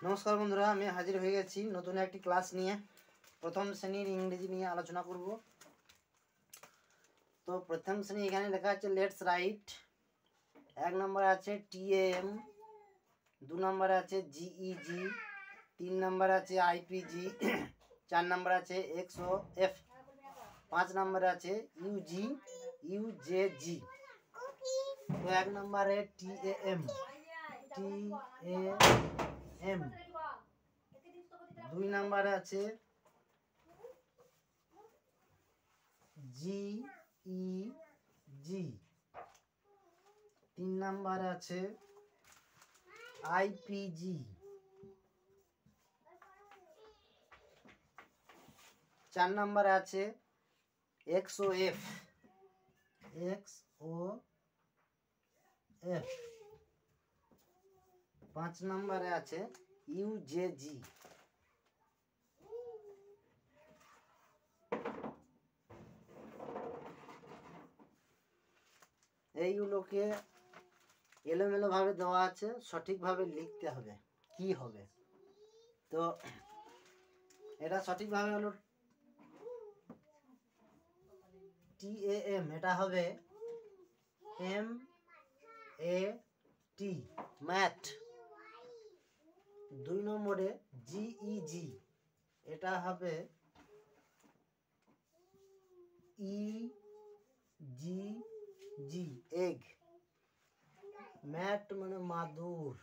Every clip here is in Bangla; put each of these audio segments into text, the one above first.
নমস্কার বন্ধুরা, আমি হাজির হয়ে গেছি নতুন একটি ক্লাস নিয়ে। প্রথম শ্রেণীর ইংরেজি নিয়ে আলোচনা করব। তো প্রথম শ্রেণী এখানে লেখা আছে লেটস রাইট। এক নম্বরে আছে TAM, দু নম্বরে আছে GEG, তিন নম্বরে আছে IPG, চার নম্বরে আছে XOF, পাঁচ নম্বরে আছে UGUJG। তো এক নম্বরে TAM, দুই নম্বরে আছে GEG, তিন নম্বরে আছে IPG, চার নম্বরে আছে XOF, পাঁচ নম্বরে আছে UJG। এইগুলোকে এলোমেলো ভাবে দেওয়া আছে, সঠিকভাবে লিখতে হবে কি হবে। তো এটা সঠিকভাবে হলো TAM, এটা হবে MAT, ম্যাথ। দুই নম্বরে GEG, এটা হবে EGG, এগ। ম্যাট মানে মাদুর,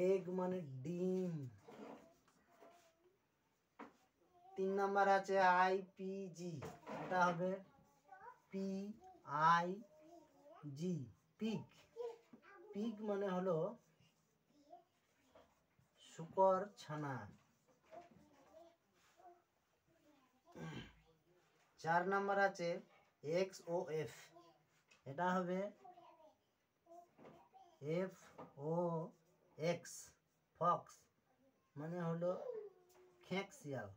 এগ মানে ডিম। তিন নাম্বার আছে IPG, এটা হবে PIG, পিগ। পিগ মানে হলো শুকর ছানা। চার নাম্বার আছে XOF, এটা হবে FOX, ফক্স মানে হলো খেঁক শিয়াল।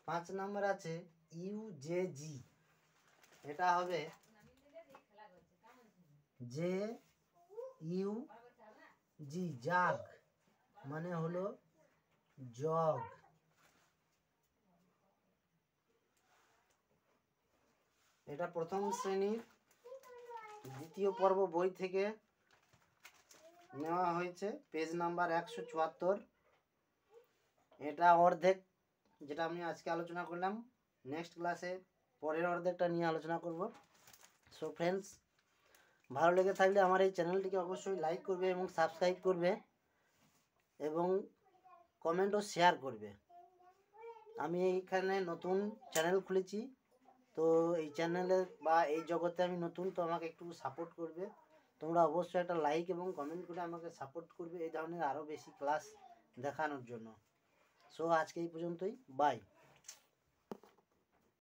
পাঁচ নাম্বার আছে UJG, এটা হবে JUG, জাগ মানে হলো জগ। এটা প্রথম শ্রেণীর দ্বিতীয় পর্ব বই থেকে নেওয়া হয়েছে, পেজ নাম্বার 174। এটা অর্ধেক, যেটা আমি আজকে আলোচনা করলাম। নেক্সট ক্লাসে পরের অর্ধেকটা নিয়ে আলোচনা করব। সো ফ্রেন্ডস, ভালো লেগে থাকলে আমার এই চ্যানেলটিকে অবশ্যই লাইক করবে এবং সাবস্ক্রাইব করবে এবং কমেন্ট ও শেয়ার করবে। আমি এইখানে নতুন চ্যানেল খুলেছি, তো এই চ্যানেলে বা এই জগতে আমি নতুন, তো আমাকে একটু সাপোর্ট করবে। তোমরা অবশ্যই একটা লাইক এবং কমেন্ট করে আমাকে সাপোর্ট করবে এই ধরনের আরও বেশি ক্লাস দেখানোর জন্য। সো আজকে এই পর্যন্তই, বাই।